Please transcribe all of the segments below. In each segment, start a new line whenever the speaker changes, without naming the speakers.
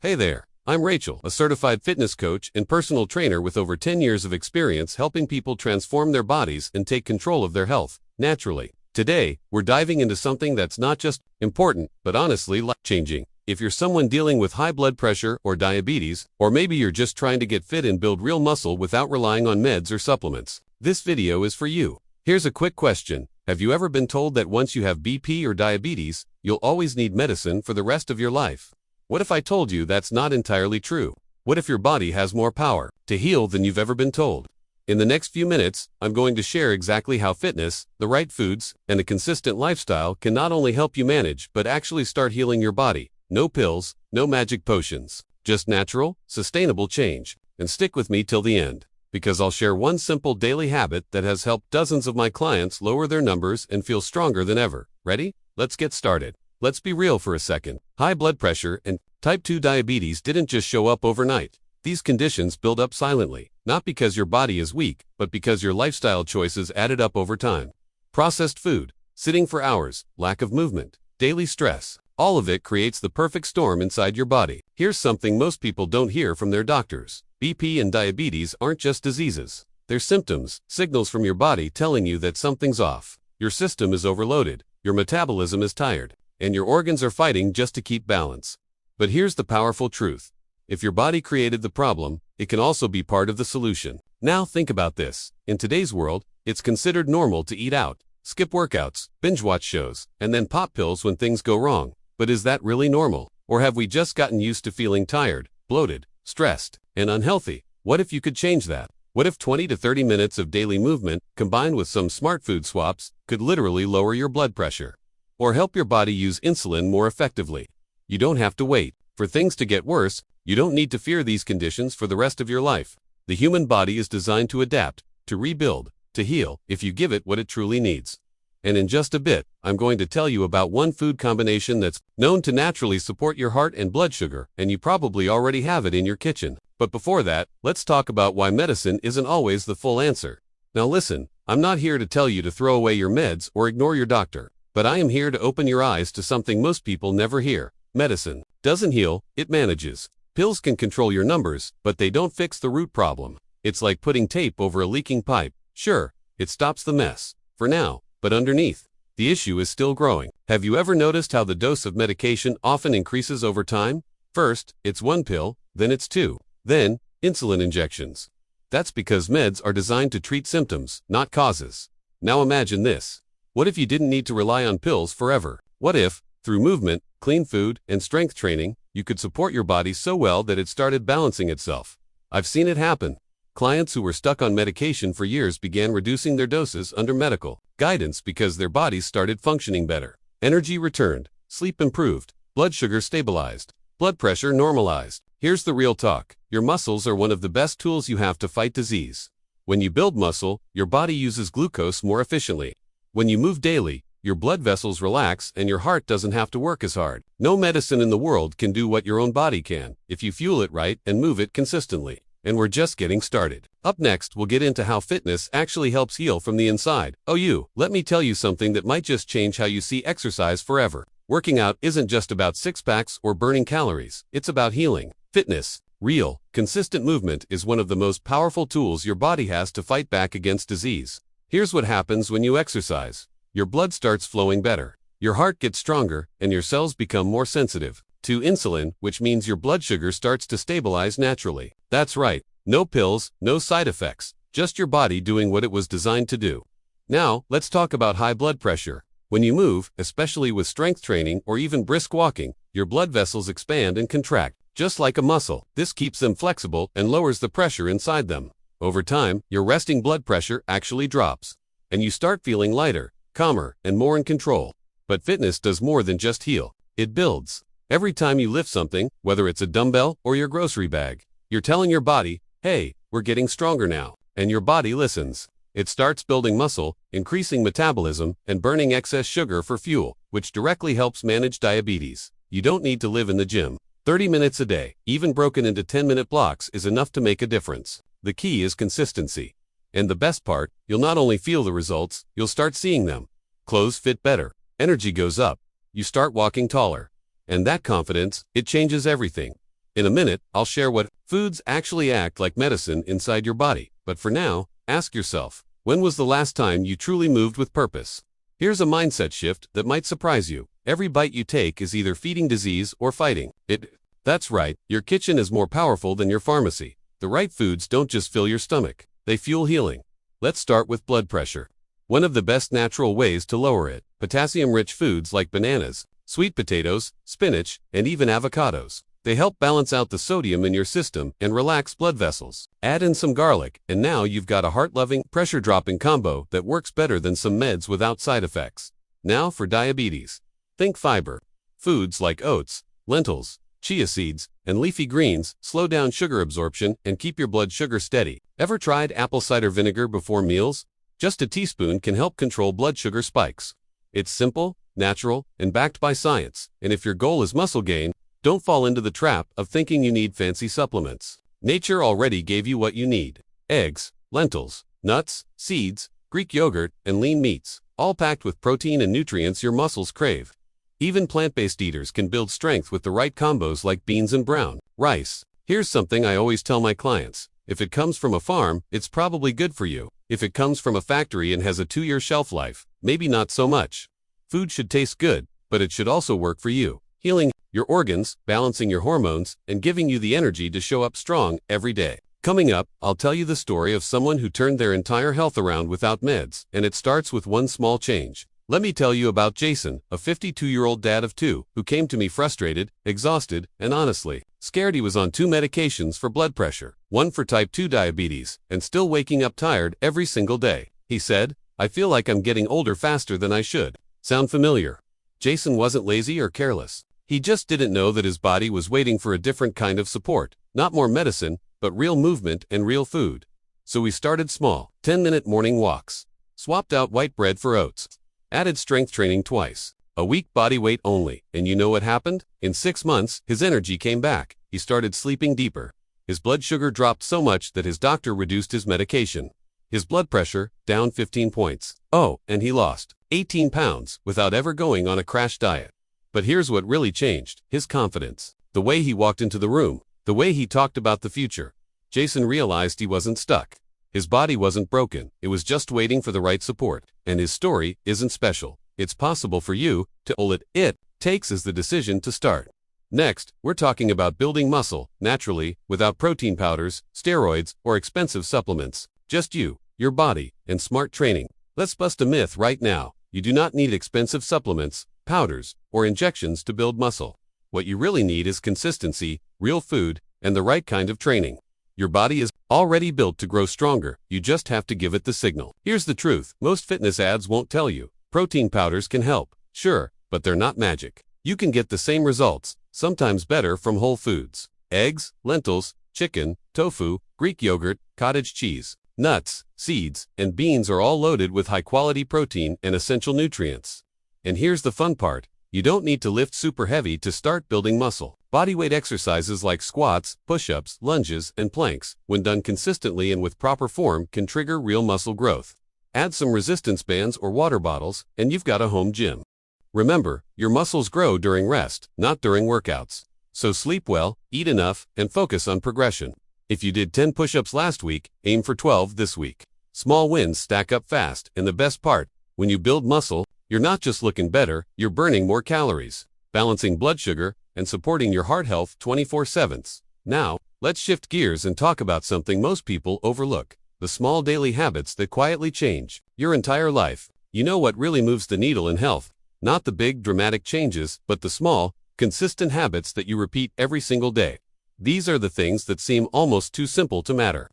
Hey there, I'm Rachel, a certified fitness coach and personal trainer with over 10 years of experience helping people transform their bodies and take control of their health, naturally. Today, we're diving into something that's not just important, but honestly life-changing. If you're someone dealing with high blood pressure or diabetes, or maybe you're just trying to get fit and build real muscle without relying on meds or supplements, this video is for you. Here's a quick question. Have you ever been told that once you have BP or diabetes, you'll always need medicine for the rest of your life? What if I told you that's not entirely true? What if your body has more power to heal than you've ever been told? In the next few minutes, I'm going to share exactly how fitness, the right foods, and a consistent lifestyle can not only help you manage but actually start healing your body. No pills, no magic potions, just natural, sustainable change. And stick with me till the end, because I'll share one simple daily habit that has helped dozens of my clients lower their numbers and feel stronger than ever. Ready? Let's get started. Let's be real for a second. High blood pressure and type 2 diabetes didn't just show up overnight. These conditions build up silently, not because your body is weak, but because your lifestyle choices added up over time. Processed food, sitting for hours, lack of movement, daily stress, all of it creates the perfect storm inside your body. Here's something most people don't hear from their doctors. BP and diabetes aren't just diseases. They're symptoms, signals from your body telling you that something's off. Your system is overloaded, your metabolism is tired, and your organs are fighting just to keep balance. But here's the powerful truth. If your body created the problem, it can also be part of the solution. Now think about this. In today's world, it's considered normal to eat out, skip workouts, binge watch shows, and then pop pills when things go wrong. But is that really normal? Or have we just gotten used to feeling tired, bloated, stressed, and unhealthy? What if you could change that? What if 20 to 30 minutes of daily movement, combined with some smart food swaps, could literally lower your blood pressure? Or help your body use insulin more effectively? You don't have to wait for things to get worse. You don't need to fear these conditions for the rest of your life. The human body is designed to adapt, to rebuild, to heal, if you give it what it truly needs. And in just a bit, I'm going to tell you about one food combination that's known to naturally support your heart and blood sugar, and you probably already have it in your kitchen. But before that, let's talk about why medicine isn't always the full answer. Now listen, I'm not here to tell you to throw away your meds or ignore your doctor, but I am here to open your eyes to something most people never hear. Medicine doesn't heal, it manages. Pills can control your numbers, but they don't fix the root problem. It's like putting tape over a leaking pipe. Sure, it stops the mess, for now, but underneath, the issue is still growing. Have you ever noticed how the dose of medication often increases over time? First, it's one pill, then it's two, then, insulin injections. That's because meds are designed to treat symptoms, not causes. Now imagine this. What if you didn't need to rely on pills forever? What if, through movement, clean food, and strength training, you could support your body so well that it started balancing itself? I've seen it happen. Clients who were stuck on medication for years began reducing their doses under medical guidance because their bodies started functioning better. Energy returned, sleep improved, blood sugar stabilized, blood pressure normalized. Here's the real talk. Your muscles are one of the best tools you have to fight disease. When you build muscle, your body uses glucose more efficiently. When you move daily, your blood vessels relax and your heart doesn't have to work as hard. No medicine in the world can do what your own body can if you fuel it right and move it consistently. And we're just getting started. Up next, we'll get into how fitness actually helps heal from the inside. Let me tell you something that might just change how you see exercise forever. Working out isn't just about six-packs or burning calories. It's about healing. Fitness, real, consistent movement is one of the most powerful tools your body has to fight back against disease. Here's what happens when you exercise. Your blood starts flowing better. Your heart gets stronger, and your cells become more sensitive to insulin, which means your blood sugar starts to stabilize naturally. That's right, no pills, no side effects, just your body doing what it was designed to do. Now, let's talk about high blood pressure. When you move, especially with strength training or even brisk walking, your blood vessels expand and contract, just like a muscle. This keeps them flexible and lowers the pressure inside them. Over time, your resting blood pressure actually drops, and you start feeling lighter, calmer, and more in control. But fitness does more than just heal. It builds. Every time you lift something, whether it's a dumbbell or your grocery bag, you're telling your body, hey, we're getting stronger now. And your body listens. It starts building muscle, increasing metabolism, and burning excess sugar for fuel, which directly helps manage diabetes. You don't need to live in the gym. 30 minutes a day, even broken into 10-minute blocks, is enough to make a difference. The key is consistency. And the best part, you'll not only feel the results, you'll start seeing them. Clothes fit better. Energy goes up. You start walking taller. And that confidence, it changes everything. In a minute, I'll share what foods actually act like medicine inside your body. But for now, ask yourself, when was the last time you truly moved with purpose? Here's a mindset shift that might surprise you. Every bite you take is either feeding disease or fighting it. That's right, your kitchen is more powerful than your pharmacy. The right foods don't just fill your stomach, they fuel healing. Let's start with blood pressure. One of the best natural ways to lower it, potassium-rich foods like bananas, sweet potatoes, spinach, and even avocados. They help balance out the sodium in your system and relax blood vessels. Add in some garlic, and now you've got a heart-loving, pressure-dropping combo that works better than some meds without side effects. Now for diabetes. Think fiber. Foods like oats, lentils, chia seeds, and leafy greens slow down sugar absorption and keep your blood sugar steady. Ever tried apple cider vinegar before meals? Just a teaspoon can help control blood sugar spikes. It's simple, natural, and backed by science. And if your goal is muscle gain, don't fall into the trap of thinking you need fancy supplements. Nature already gave you what you need. Eggs, lentils, nuts, seeds, Greek yogurt, and lean meats, all packed with protein and nutrients your muscles crave. Even plant-based eaters can build strength with the right combos like beans and brown rice. Here's something I always tell my clients. If it comes from a farm, it's probably good for you. If it comes from a factory and has a 2-year shelf life, maybe not so much. Food should taste good, but it should also work for you, healing your organs, balancing your hormones, and giving you the energy to show up strong every day. Coming up, I'll tell you the story of someone who turned their entire health around without meds, and it starts with one small change. Let me tell you about Jason, a 52-year-old dad of 2, who came to me frustrated, exhausted, and honestly scared. He was on 2 medications for blood pressure, one for type 2 diabetes, and still waking up tired every single day. He said, "I feel like I'm getting older faster than I should." Sound familiar? Jason wasn't lazy or careless. He just didn't know that his body was waiting for a different kind of support. Not more medicine, but real movement and real food. So we started small, 10-minute morning walks. Swapped out white bread for oats. Added strength training twice a week, body weight only. And you know what happened? In 6 months, his energy came back. He started sleeping deeper. His blood sugar dropped so much that his doctor reduced his medication. His blood pressure, down 15 points. Oh, and he lost 18 pounds without ever going on a crash diet. But here's what really changed: his confidence. The way he walked into the room, the way he talked about the future. Jason realized he wasn't stuck. His body wasn't broken, it was just waiting for the right support. And his story isn't special. It's possible for you to. All it takes is the decision to start. Next, we're talking about building muscle, naturally, without protein powders, steroids, or expensive supplements. Just you, your body, and smart training. Let's bust a myth right now. You do not need expensive supplements, powders, or injections to build muscle. What you really need is consistency, real food, and the right kind of training. Your body is already built to grow stronger, you just have to give it the signal. Here's the truth: most fitness ads won't tell you. Protein powders can help, sure, but they're not magic. You can get the same results, sometimes better, from whole foods. Eggs, lentils, chicken, tofu, Greek yogurt, cottage cheese, nuts, seeds, and beans are all loaded with high-quality protein and essential nutrients. And here's the fun part: you don't need to lift super heavy to start building muscle. Bodyweight exercises like squats, push-ups, lunges, and planks, when done consistently and with proper form, can trigger real muscle growth. Add some resistance bands or water bottles, and you've got a home gym. Remember, your muscles grow during rest, not during workouts. So sleep well, eat enough, and focus on progression. If you did 10 push-ups last week, aim for 12 this week. Small wins stack up fast, and the best part, when you build muscle, you're not just looking better, you're burning more calories, balancing blood sugar, and supporting your heart health 24/7. Now, let's shift gears and talk about something most people overlook: the small daily habits that quietly change your entire life. You know what really moves the needle in health? Not the big, dramatic changes, but the small, consistent habits that you repeat every single day. These are the things that seem almost too simple to matter.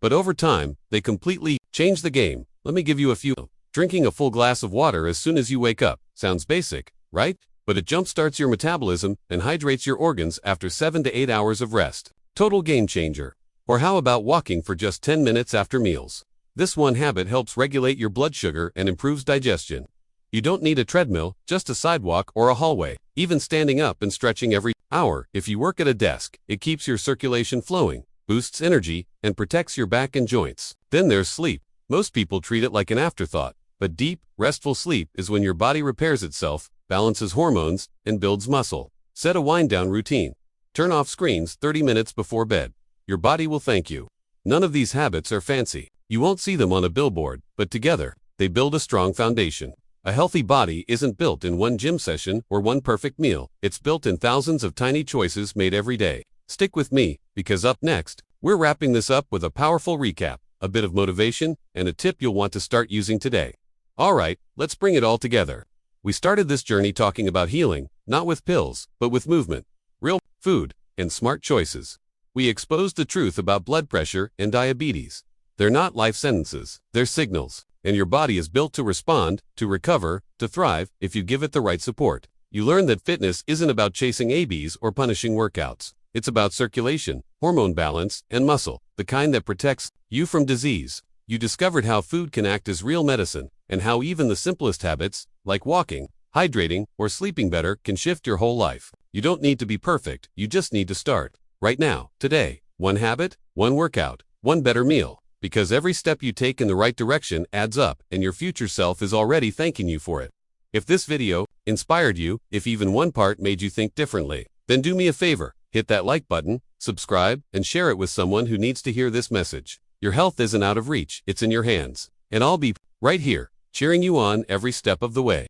But over time, they completely change the game. Let me give you a few. Drinking a full glass of water as soon as you wake up. Sounds basic, right? But it jumpstarts your metabolism and hydrates your organs after 7 to 8 hours of rest. Total game changer. Or how about walking for just 10 minutes after meals? This one habit helps regulate your blood sugar and improves digestion. You don't need a treadmill, just a sidewalk or a hallway. Even standing up and stretching every hour. If you work at a desk, it keeps your circulation flowing, boosts energy, and protects your back and joints. Then there's sleep. Most people treat it like an afterthought, but deep, restful sleep is when your body repairs itself, balances hormones, and builds muscle. Set a wind-down routine. Turn off screens 30 minutes before bed. Your body will thank you. None of these habits are fancy. You won't see them on a billboard, but together, they build a strong foundation. A healthy body isn't built in one gym session or one perfect meal. It's built in thousands of tiny choices made every day. Stick with me, because up next, we're wrapping this up with a powerful recap, a bit of motivation, and a tip you'll want to start using today. Alright, let's bring it all together. We started this journey talking about healing, not with pills, but with movement, real food, and smart choices. We exposed the truth about blood pressure and diabetes. They're not life sentences, they're signals, and your body is built to respond, to recover, to thrive if you give it the right support. You learn that fitness isn't about chasing ABs or punishing workouts. It's about circulation, hormone balance, and muscle, the kind that protects you from disease. You discovered how food can act as real medicine, and how even the simplest habits, like walking, hydrating, or sleeping better, can shift your whole life. You don't need to be perfect, you just need to start. Right now, today, one habit, one workout, one better meal. Because every step you take in the right direction adds up, and your future self is already thanking you for it. If this video inspired you, if even one part made you think differently, then do me a favor, hit that like button, subscribe, and share it with someone who needs to hear this message. Your health isn't out of reach, it's in your hands. And I'll be right here, cheering you on every step of the way.